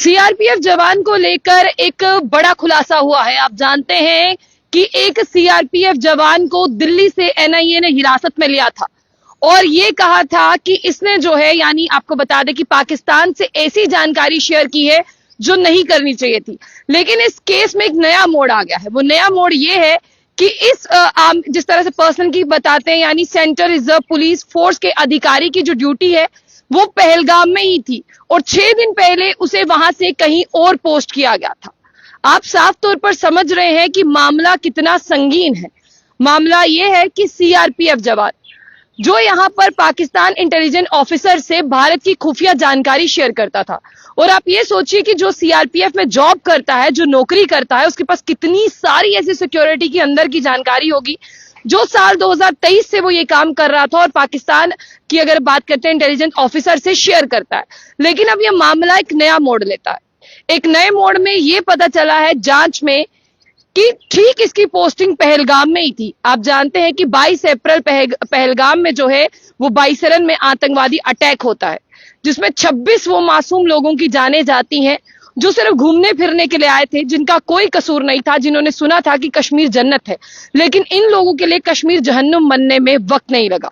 CRPF जवान को लेकर एक बड़ा खुलासा हुआ है। आप जानते हैं कि एक सीआरपीएफ जवान को दिल्ली से एनआईए ने हिरासत में लिया था और ये कहा था कि इसने जो है, यानी आपको बता दें कि पाकिस्तान से ऐसी जानकारी शेयर की है जो नहीं करनी चाहिए थी। लेकिन इस केस में एक नया मोड़ आ गया है। वो नया मोड़ ये है कि इस जिस तरह से पर्सन की बताते हैं, यानी सेंट्रल रिजर्व पुलिस फोर्स के अधिकारी की जो ड्यूटी है वो पहलगाम में ही थी और 6 दिन पहले उसे वहां से कहीं और पोस्ट किया गया था। आप साफ तौर पर समझ रहे हैं कि मामला कितना संगीन है। मामला यह है कि सीआरपीएफ जवान जो यहां पर पाकिस्तान इंटेलिजेंस ऑफिसर से भारत की खुफिया जानकारी शेयर करता था, और आप ये सोचिए कि जो सीआरपीएफ में जॉब करता है, जो नौकरी करता है, उसके पास कितनी सारी ऐसी सिक्योरिटी की अंदर की जानकारी होगी जो साल 2023 से वो ये काम कर रहा था और पाकिस्तान की अगर बात करते हैं इंटेलिजेंस ऑफिसर से शेयर करता है। लेकिन अब ये मामला एक नया मोड़ लेता है। एक नए मोड़ में ये पता चला है जांच में कि ठीक इसकी पोस्टिंग पहलगाम में ही थी। आप जानते हैं कि 22 अप्रैल पहलगाम में जो है वो बाईसरन में आतंकवादी अटैक होता है, जिसमें 26 वो मासूम लोगों की जानें जाती हैं जो सिर्फ घूमने फिरने के लिए आए थे, जिनका कोई कसूर नहीं था, जिन्होंने सुना था कि कश्मीर जन्नत है। लेकिन इन लोगों के लिए कश्मीर जहन्नुम बनने में वक्त नहीं लगा।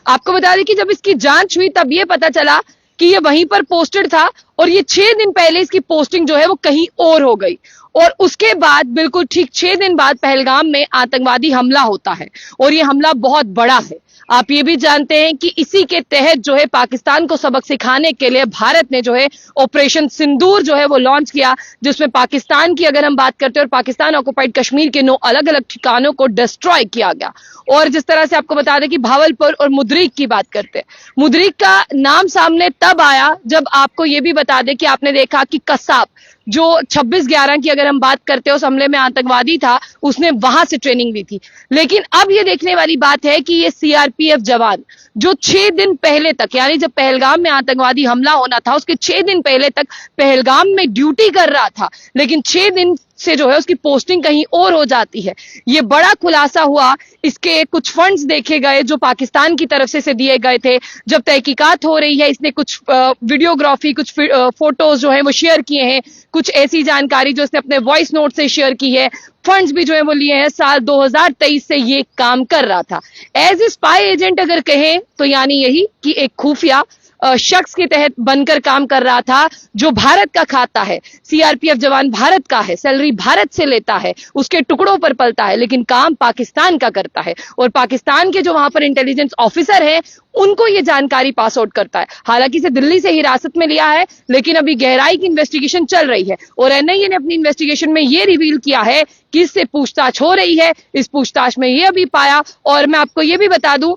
आपको बता दें कि जब इसकी जांच हुई तब ये पता चला कि ये वहीं पर पोस्टेड था और ये 6 दिन पहले इसकी पोस्टिंग जो है वो कहीं और हो गई। और उसके बाद बिल्कुल ठीक 6 दिन बाद पहलगाम में आतंकवादी हमला होता है और ये हमला बहुत बड़ा है। आप ये भी जानते हैं कि इसी के तहत जो है पाकिस्तान को सबक सिखाने के लिए भारत ने जो है ऑपरेशन सिंदूर जो है वो लॉन्च किया, जिसमें पाकिस्तान की अगर हम बात करते हैं और पाकिस्तान ऑक्युपाइड कश्मीर के 9 अलग अलग ठिकानों को डिस्ट्रॉय किया गया। और जिस तरह से आपको बता दें कि भावलपुर और मुद्रिक की बात करते हैं, मुद्रिक का नाम सामने तब आया जब आपको ये भी बता दें कि आपने देखा कि कसाब जो 26/11 की अगर हम बात करते हैं उस हमले में आतंकवादी था, उसने वहां से ट्रेनिंग ली थी। लेकिन अब ये देखने वाली बात है कि ये सीआरपीएफ जवान जो 6 दिन पहले तक, यानी जब पहलगाम में आतंकवादी हमला होना था उसके 6 दिन पहले तक पहलगाम में ड्यूटी कर रहा था, लेकिन 6 दिन से जो है उसकी पोस्टिंग कहीं और हो जाती है। ये बड़ा खुलासा हुआ। इसके कुछ फंड्स देखे गए जो पाकिस्तान की तरफ से दिए गए थे। जब तहकीकात हो रही है, इसने कुछ वीडियोग्राफी, कुछ फोटोज जो है वो शेयर किए हैं, कुछ ऐसी जानकारी जो इसने अपने वॉइस नोट से शेयर की है। फंड्स भी जो है वो लिए हैं। साल 2023 से ये काम कर रहा था एज ए स्पाई एजेंट अगर कहें तो, यानी यही कि एक खुफिया शख्स के तहत बनकर काम कर रहा था जो भारत का खाता है। सीआरपीएफ जवान भारत का है, सैलरी भारत से लेता है, उसके टुकड़ों पर पलता है, लेकिन काम पाकिस्तान का करता है। और पाकिस्तान के जो वहां पर इंटेलिजेंस ऑफिसर है उनको ये जानकारी पास आउट करता है। हालांकि इसे दिल्ली से हिरासत में लिया है, लेकिन अभी गहराई की इन्वेस्टिगेशन चल रही है और एनआईए ने अपनी इन्वेस्टिगेशन में ये रिवील किया है कि इससे पूछताछ हो रही है। इस पूछताछ में ये अभी पाया, और मैं आपको ये भी बता दूं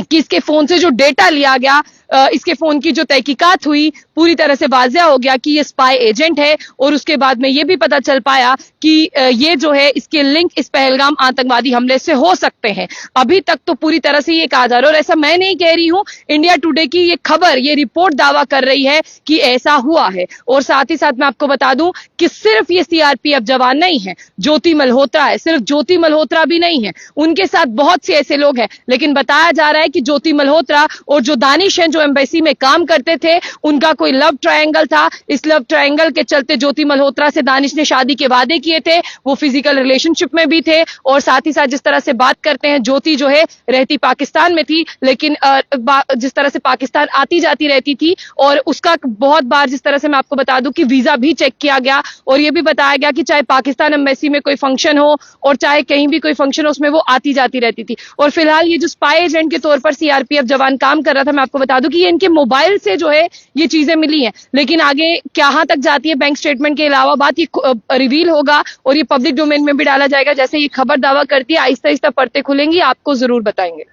कि इसके फोन से जो डेटा लिया गया, इसके फोन की जो तहकीकात हुई, पूरी तरह से वाज़ेह हो गया कि ये स्पाई एजेंट है। और उसके बाद में ये भी पता चल पाया कि ये जो है इसके लिंक इस पहलगाम आतंकवादी हमले से हो सकते हैं। अभी तक तो पूरी तरह से ये कहा जा रहा है, और ऐसा मैं नहीं कह रही हूं, इंडिया टुडे की ये खबर, ये रिपोर्ट दावा कर रही है कि ऐसा हुआ है। और साथ ही साथ मैं आपको बता दूं कि सिर्फ ये सीआरपीएफ जवान नहीं है, ज्योति मल्होत्रा है। सिर्फ ज्योति मल्होत्रा भी नहीं है, उनके साथ बहुत से ऐसे लोग हैं। लेकिन बताया जा रहा है कि ज्योति मल्होत्रा और जो दानिश हैं जो एम्बेसी में काम करते थे, उनका कोई लव ट्रायंगल था। इस लव ट्रायंगल के चलते ज्योति मल्होत्रा से दानिश ने शादी के वादे किए थे, वो फिजिकल रिलेशनशिप में भी थे। और साथ ही साथ जिस तरह से बात करते हैं, ज्योति जो है रहती पाकिस्तान में थी, लेकिन जिस तरह से पाकिस्तान आती जाती रहती थी, और उसका बहुत बार जिस तरह से मैं आपको बता दूं कि वीजा भी चेक किया गया, और ये भी बताया गया कि चाहे पाकिस्तान एम्बेसी में कोई फंक्शन हो और चाहे कहीं भी कोई फंक्शन हो, उसमें वो आती जाती रहती थी। और फिलहाल ये जो स्पाई एजेंट के तौर पर सीआरपीएफ जवान काम कर रहा था, मैं आपको बता दूं कि ये इनके मोबाइल से जो है ये चीजें मिली हैं। लेकिन आगे कहां तक जाती है बैंक स्टेटमेंट के अलावा बात, ये रिवील होगा और ये पब्लिक डोमेन में भी डाला जाएगा। जैसे ये खबर दावा करती है, आहिस्ता आहिस्ता परतें खुलेंगी, आपको जरूर बताएंगे।